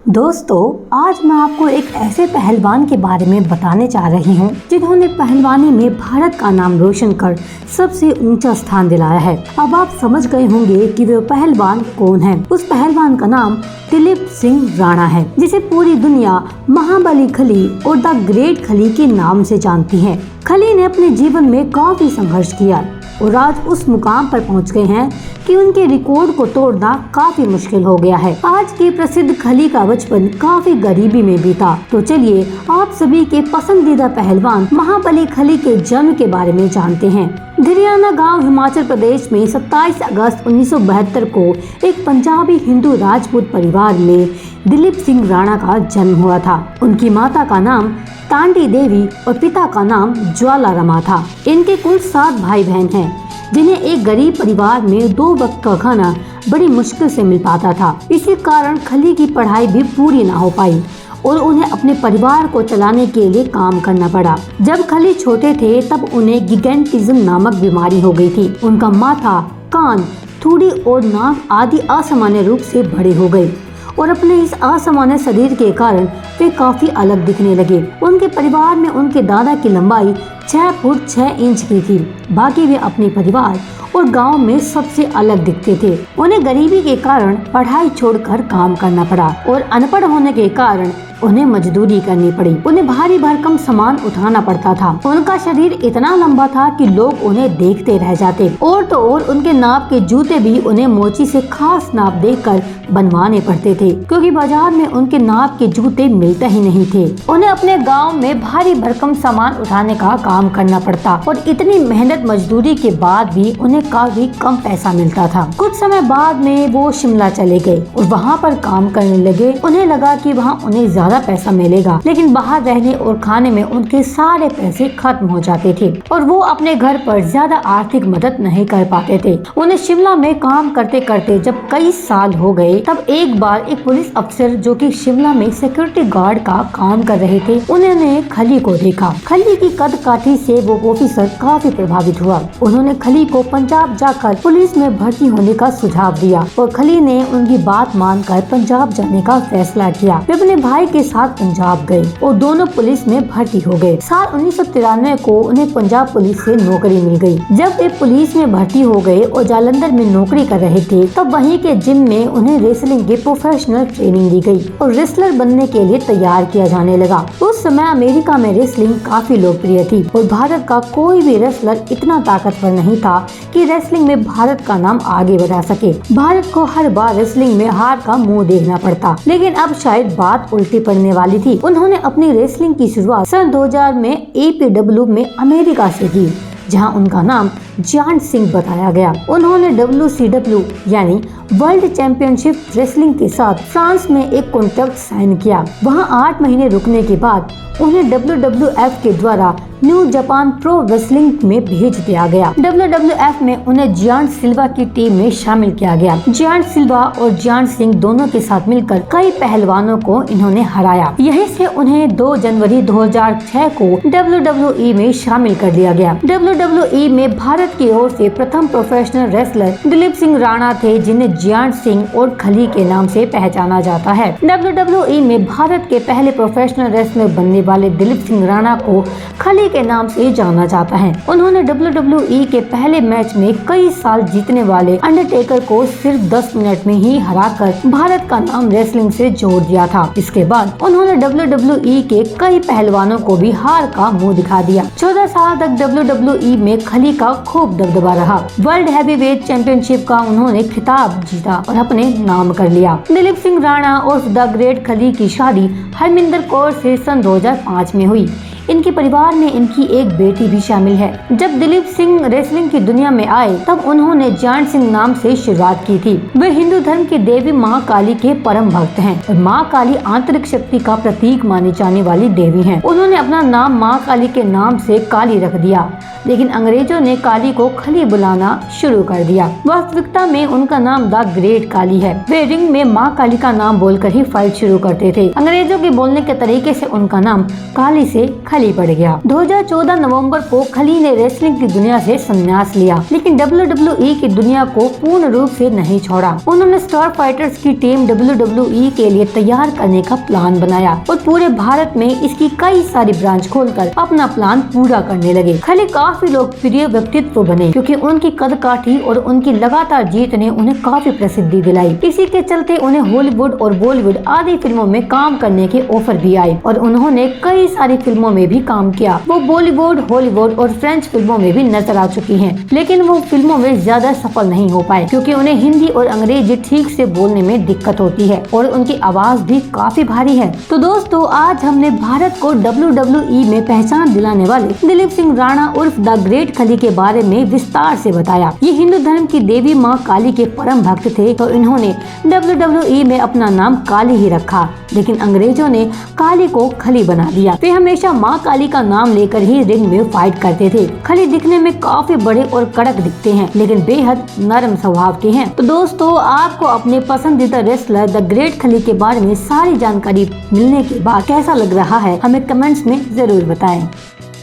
दोस्तों, आज मैं आपको एक ऐसे पहलवान के बारे में बताने जा रही हूँ जिन्होंने पहलवानी में भारत का नाम रोशन कर सबसे ऊंचा स्थान दिलाया है। अब आप समझ गए होंगे कि वे पहलवान कौन है। उस पहलवान का नाम दिलीप सिंह राणा है, जिसे पूरी दुनिया महाबली खली और द ग्रेट खली के नाम से जानती है। खली ने अपने जीवन में काफी संघर्ष किया और आज उस मुकाम पर पहुंच गए हैं कि उनके रिकॉर्ड को तोड़ना काफी मुश्किल हो गया है। आज के प्रसिद्ध खली का बचपन काफी गरीबी में बीता। तो चलिए आप सभी के पसंदीदा पहलवान महाबली खली के जन्म के बारे में जानते हैं। धरियाना गांव हिमाचल प्रदेश में 27 अगस्त 1972 को एक पंजाबी हिंदू राजपूत परिवार में दिलीप सिंह राणा का जन्म हुआ था। उनकी माता का नाम तांडी देवी और पिता का नाम ज्वाला रमा था। इनके कुल 7 भाई बहन हैं, जिन्हें एक गरीब परिवार में 2 वक्त का खाना बड़ी मुश्किल से मिल पाता था। इसी कारण खली की पढ़ाई भी पूरी ना हो पाई और उन्हें अपने परिवार को चलाने के लिए काम करना पड़ा। जब खली छोटे थे तब उन्हें गिगेंटिज्म नामक बीमारी हो गई थी। उनका माथा, कान, थूड़ी और नाक आदि असामान्य रूप से बड़े हो गए और अपने इस असामान्य शरीर के कारण वे काफी अलग दिखने लगे। उनके परिवार में उनके दादा की लंबाई 6 फुट 6 इंच की थी। बाकी वे अपने परिवार और गांव में सबसे अलग दिखते थे। उन्हें गरीबी के कारण पढ़ाई छोड़कर काम करना पड़ा और अनपढ़ होने के कारण उन्हें मजदूरी करनी पड़ी। उन्हें भारी भरकम सामान उठाना पड़ता था। उनका शरीर इतना लंबा था कि लोग उन्हें देखते रह जाते। और तो और उनके नाप के जूते भी उन्हें मोची से खास नाप देकर बनवाने पड़ते थे, क्योंकि बाजार में उनके नाप के जूते मिलते ही नहीं थे। उन्हें अपने गाँव में भारी भरकम सामान उठाने का काम करना पड़ता और इतनी मेहनत मजदूरी के बाद भी उन्हें काफी कम पैसा मिलता था। कुछ समय बाद में वो शिमला चले गए और वहाँ पर काम करने लगे। उन्हें लगा कि वहाँ उन्हें ज्यादा पैसा मिलेगा, लेकिन बाहर रहने और खाने में उनके सारे पैसे खत्म हो जाते थे और वो अपने घर पर ज्यादा आर्थिक मदद नहीं कर पाते थे। उन्हें शिमला में काम करते करते जब कई साल हो गए, तब एक बार एक पुलिस अफसर जो कि शिमला में सिक्योरिटी गार्ड का काम कर रहे थे, उन्होंने खली को देखा। खली की कद काठी से वो ऑफिसर काफी प्रभावित हुआ। उन्होंने खली को पंजाब जाकर पुलिस में भर्ती होने का सुझाव दिया और खली ने उनकी बात मानकर पंजाब जाने का फैसला किया। वे अपने भाई के साथ पंजाब गए और दोनों पुलिस में भर्ती हो गए। साल 1993 को उन्हें पंजाब पुलिस से नौकरी मिल गई। जब वे पुलिस में भर्ती हो गए और जालंधर में नौकरी कर रहे थे, तब वहीं के जिम में उन्हें रेसलिंग की प्रोफेशनल ट्रेनिंग दी गई और रेसलर बनने के लिए तैयार किया जाने लगा। उस समय अमेरिका में रेसलिंग काफी लोकप्रिय थी और भारत का कोई भी रेसलर इतना ताकतवर नहीं था कि रेसलिंग में भारत का नाम आगे बढ़ा सके। भारत को हर बार रेसलिंग में हार का मुंह देखना पड़ता, लेकिन अब शायद बात उल्टी पड़ने वाली थी। उन्होंने अपनी रेसलिंग की शुरुआत सन 2000 में APW में अमेरिका से की, जहां उनका नाम जान सिंह बताया गया। उन्होंने WCW यानी वर्ल्ड चैंपियनशिप रेसलिंग के साथ फ्रांस में एक कॉन्ट्रैक्ट साइन किया। वहां 8 महीने रुकने के बाद उन्हें WWF के द्वारा न्यू जापान प्रो रेसलिंग में भेज दिया गया। WWF में उन्हें जियांट सिल्वा की टीम में शामिल किया गया। जियांट सिल्वा और जियांट सिंह दोनों के साथ मिलकर कई पहलवानों को इन्होंने हराया। यहीं से उन्हें 2 जनवरी 2006 को WWE में शामिल कर दिया गया। WWE में भारत की ओर से प्रथम प्रोफेशनल रेसलर दिलीप सिंह राणा थे, जिन्हें जियांट सिंह और खली के नाम से पहचाना जाता है। WWE में भारत के पहले प्रोफेशनल रेसलर बनने वाले दिलीप सिंह राणा को खली के नाम से जाना जाता है। उन्होंने WWE के पहले मैच में कई साल जीतने वाले अंडरटेकर को सिर्फ 10 मिनट में ही हराकर भारत का नाम रेसलिंग से जोड़ दिया था। इसके बाद उन्होंने WWE के कई पहलवानों को भी हार का मुंह दिखा दिया। 14 साल तक WWE में खली का खूब दबदबा रहा। वर्ल्ड हैवीवेट चैंपियनशिप का उन्होंने खिताब जीता और अपने नाम कर लिया। दिलीप सिंह राणा और द ग्रेट खली की शादी हरमिंदर कौर से सन 2005 में हुई। इनके परिवार में इनकी एक बेटी भी शामिल है। जब दिलीप सिंह रेसलिंग की दुनिया में आए, तब उन्होंने जान सिंह नाम से शुरुआत की थी। वे हिंदू धर्म की देवी माँ काली के परम भक्त हैं और माँ काली आंतरिक शक्ति का प्रतीक मानी जाने वाली देवी हैं। उन्होंने अपना नाम माँ काली के नाम से काली रख दिया, लेकिन अंग्रेजों ने काली को खली बुलाना शुरू कर दिया। वास्तविकता में उनका नाम द ग्रेट काली है। वे रिंग में माँ काली का नाम बोलकर ही फाइट शुरू करते थे। अंग्रेजों के बोलने के तरीके से उनका नाम काली से खली खली पड़ गया। 2014 नवंबर को खली ने रेसलिंग की दुनिया से संन्यास लिया, लेकिन WWE की दुनिया को पूर्ण रूप से नहीं छोड़ा। उन्होंने स्टार फाइटर्स की टीम WWE के लिए तैयार करने का प्लान बनाया और पूरे भारत में इसकी कई सारी ब्रांच खोलकर अपना प्लान पूरा करने लगे। खली काफी लोकप्रिय व्यक्तित्व बने क्योंकि उनकी कदकाठी और उनकी लगातार जीत ने उन्हें काफी प्रसिद्धि दिलाई। इसी के चलते उन्हें हॉलीवुड और बॉलीवुड आदि फिल्मों में काम करने के ऑफर भी आए और उन्होंने कई सारी फिल्मों में भी काम किया। वो बॉलीवुड, हॉलीवुड और फ्रेंच फिल्मों में भी नजर आ चुकी हैं, लेकिन वो फिल्मों में ज्यादा सफल नहीं हो पाए क्योंकि उन्हें हिंदी और अंग्रेजी ठीक से बोलने में दिक्कत होती है और उनकी आवाज भी काफी भारी है। तो दोस्तों, आज हमने भारत को WWE में पहचान दिलाने वाले दिलीप सिंह राणा उर्फ द ग्रेट खली के बारे में विस्तार से बताया। ये हिंदू धर्म की देवी माँ काली के परम भक्त थे, तो इन्होंने WWE में अपना नाम काली ही रखा, लेकिन अंग्रेजों ने काली को खली बना दिया। वे हमेशा माँ काली का नाम लेकर ही रिंग में फाइट करते थे। खली दिखने में काफी बड़े और कड़क दिखते हैं, लेकिन बेहद नरम स्वभाव के हैं। तो दोस्तों, आपको अपने पसंदीदा रेसलर द ग्रेट खली के बारे में सारी जानकारी मिलने के बाद कैसा लग रहा है, हमें कमेंट्स में जरूर बताएं।